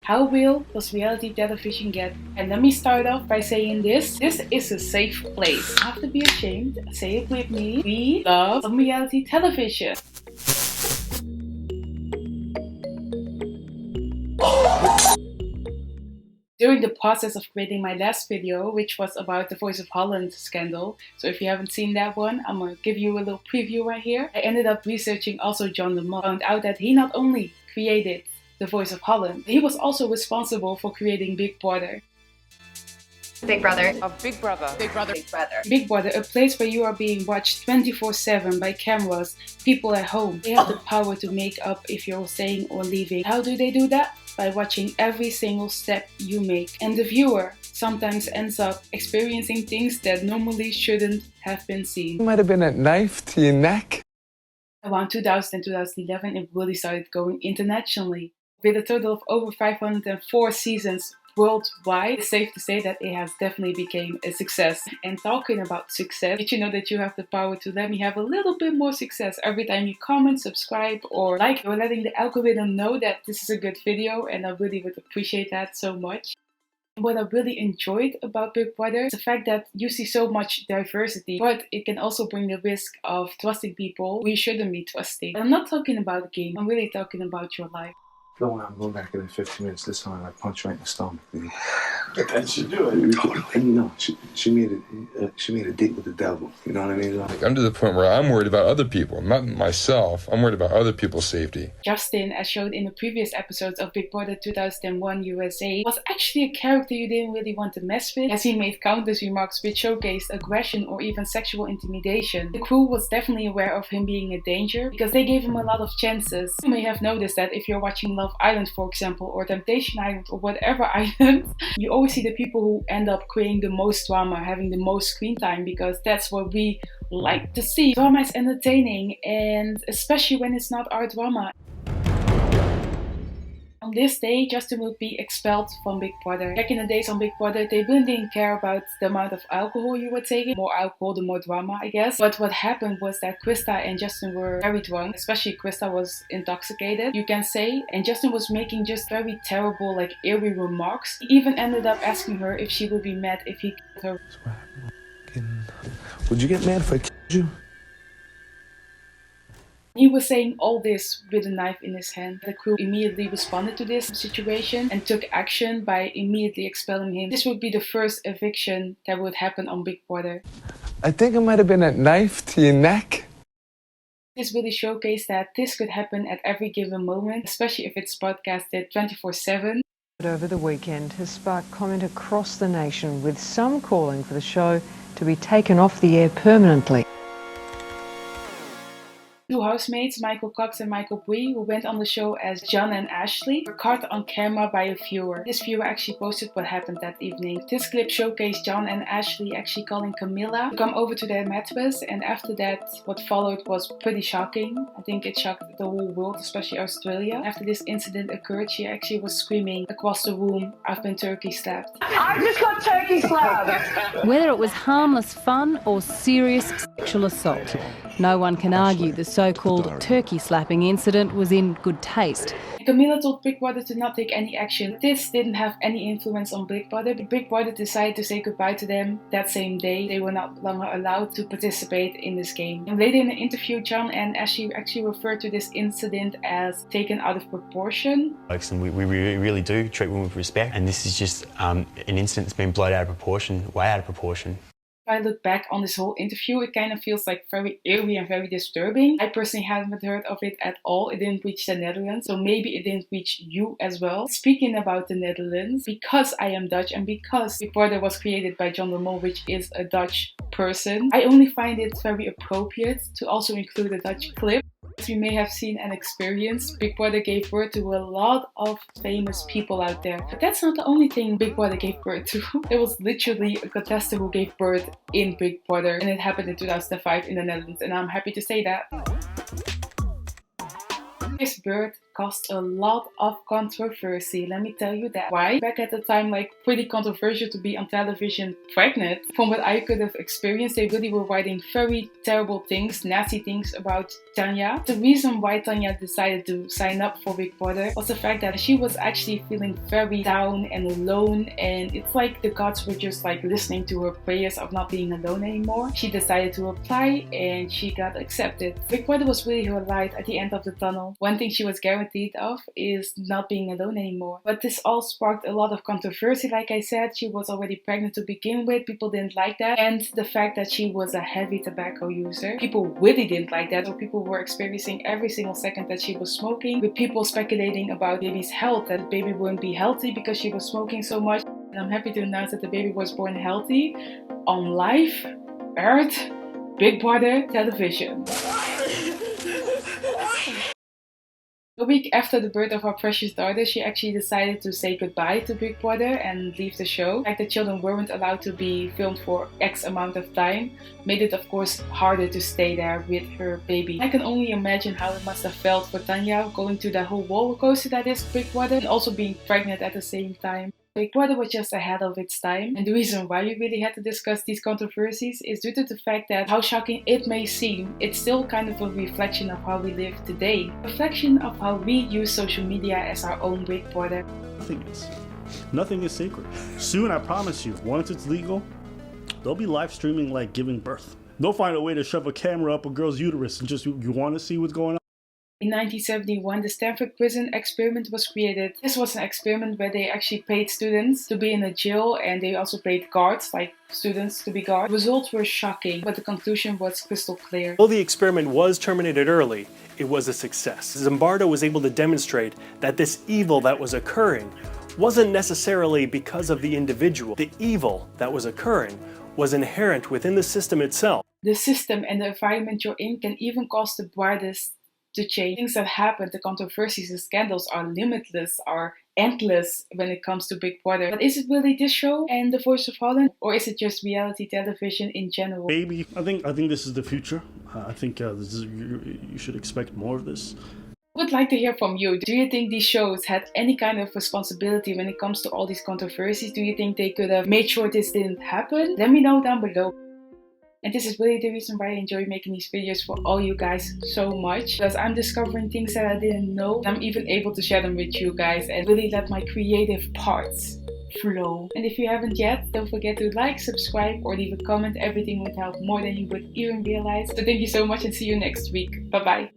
How real does reality television get? And let me start off by saying this is a safe place. You have to be ashamed. Say it with me. We love some reality television. During the process of creating my last video, which was about the Voice of Holland scandal, so if you haven't seen that one, I'm gonna give you a little preview right here. I ended up researching also John de Mol, found out that he not only created the Voice of Holland, he was also responsible for creating Big Brother. Big Brother. Of Big Brother. Big Brother. Big Brother. Big Brother, a place where you are being watched 24/7 by cameras, people at home. They have the power to make up if you're staying or leaving. How do they do that? By watching every single step you make. And the viewer sometimes ends up experiencing things that normally shouldn't have been seen. It might have been a knife to your neck. Around 2000 and 2011, it really started going internationally. With a total of over 504 seasons worldwide, it's safe to say that it has definitely become a success. And talking about success, did you know that you have the power to let me have a little bit more success every time you comment, subscribe, or like? You're letting the algorithm know that this is a good video, and I really would appreciate that so much. What I really enjoyed about Big Brother is the fact that you see so much diversity, but it can also bring the risk of trusting people we shouldn't be trusting. And I'm not talking about the game, I'm really talking about your life. Don't worry, I'm going back in 15 minutes. This time I punch right in the stomach, dude. And she do it. Totally. And you know, she made a date with the devil. You know what I mean? Like, I'm to the point where I'm worried about other people, not myself. I'm worried about other people's safety. Justin, as shown in the previous episodes of Big Brother 2001 USA, was actually a character you didn't really want to mess with, as he made countless remarks which showcased aggression or even sexual intimidation. The crew was definitely aware of him being a danger because they gave him a lot of chances. You may have noticed that if you're watching Love Island, for example, or Temptation Island, or whatever island, you always see the people who end up creating the most drama, having the most screen time, because that's what we like to see. Drama is entertaining, and especially when it's not our drama. On this day, Justin would be expelled from Big Brother. Back in the days on Big Brother, they really didn't care about the amount of alcohol you were taking. More alcohol, the more drama, I guess. But what happened was that Krista and Justin were very drunk. Especially Krista was intoxicated, you can say. And Justin was making just very terrible, like eerie remarks. He even ended up asking her if she would be mad if he killed her. Would you get mad if I killed you? He was saying all this with a knife in his hand. The crew immediately responded to this situation and took action by immediately expelling him. This would be the first eviction that would happen on Big Brother. I think it might have been a knife to your neck. This really showcased that this could happen at every given moment, especially if it's broadcasted 24/7. Over the weekend has sparked comment across the nation, with some calling for the show to be taken off the air permanently. Two housemates, Michael Cox and Michael Bui, who went on the show as John and Ashley, were caught on camera by a viewer. This viewer actually posted what happened that evening. This clip showcased John and Ashley actually calling Camilla to come over to their mattress, and after that, what followed was pretty shocking. I think it shocked the whole world, especially Australia. After this incident occurred, she actually was screaming across the room, "I've been turkey slapped." I just got turkey slapped. Whether it was harmless fun or serious sexual assault, no one can argue the so-called turkey slapping incident was in good taste. Camilla told Big Brother to not take any action. This didn't have any influence on Big Brother, but Big Brother decided to say goodbye to them that same day. They were not longer allowed to participate in this game. And later in the interview, John and Ashley actually referred to this incident as taken out of proportion. And we really do treat women with respect, and this is just an incident that's been blown out of proportion, way out of proportion. If I look back on this whole interview, it kind of feels like very eerie and very disturbing. I personally haven't heard of it at all. It didn't reach the Netherlands, so maybe it didn't reach you as well. Speaking about the Netherlands, because I am Dutch and because Big Brother was created by John de Mol, which is a Dutch person, I only find it very appropriate to also include a Dutch clip. As you may have seen and experienced, Big Brother gave birth to a lot of famous people out there. But that's not the only thing Big Brother gave birth to. There was literally a contestant who gave birth in Big Brother, and it happened in 2005 in the Netherlands, and I'm happy to say that. His birth caused a lot of controversy. Let me tell you that. Why? Back at the time, like, pretty controversial to be on television pregnant. From what I could have experienced, they really were writing very terrible things, nasty things about Tanja. The reason why Tanja decided to sign up for Big Brother was the fact that she was actually feeling very down and alone, and it's like the gods were just like listening to her prayers of not being alone anymore. She decided to apply and she got accepted. Big Brother was really her light at the end of the tunnel. One thing she was guaranteed of is not being alone anymore. But this all sparked a lot of controversy. Like I said, she was already pregnant to begin with. People didn't like that. And the fact that she was a heavy tobacco user. People really didn't like that. So people were experiencing every single second that she was smoking, with people speculating about baby's health, that the baby wouldn't be healthy because she was smoking so much. And I'm happy to announce that the baby was born healthy on live, aired, Big Brother television. A week after the birth of our precious daughter, she actually decided to say goodbye to Big Brother and leave the show. Like, the children weren't allowed to be filmed for X amount of time, made it of course harder to stay there with her baby. I can only imagine how it must have felt for Tanja, going through that whole roller coaster that is Big Brother, and also being pregnant at the same time. Big Brother was just ahead of its time, and the reason why we really had to discuss these controversies is due to the fact that, how shocking it may seem, it's still kind of a reflection of how we live today. A reflection of how we use social media as our own Big Brother. Nothing is sacred. Soon, I promise you, once it's legal, they'll be live streaming like giving birth. They'll find a way to shove a camera up a girl's uterus and just, you want to see what's going on? In 1971, the Stanford Prison Experiment was created. This was an experiment where they actually paid students to be in a jail, and they also paid guards, like students, to be guards. Results were shocking, but the conclusion was crystal clear. Though the experiment was terminated early, it was a success. Zimbardo was able to demonstrate that this evil that was occurring wasn't necessarily because of the individual. The evil that was occurring was inherent within the system itself. The system and the environment you're in can even cause the brightest to change. Things that happen, the controversies, the scandals are limitless, are endless when it comes to Big Brother. But is it really this show and The Voice of Holland, or is it just reality television in general? Baby, I think this is the future. I think you should expect more of this. I would like to hear from you. Do you think these shows had any kind of responsibility when it comes to all these controversies? Do you think they could have made sure this didn't happen? Let me know down below. And this is really the reason why I enjoy making these videos for all you guys so much, because I'm discovering things that I didn't know. I'm even able to share them with you guys and really let my creative parts flow. And if you haven't yet, don't forget to like, subscribe, or leave a comment. Everything would help more than you would even realize. So thank you so much and see you next week. Bye bye.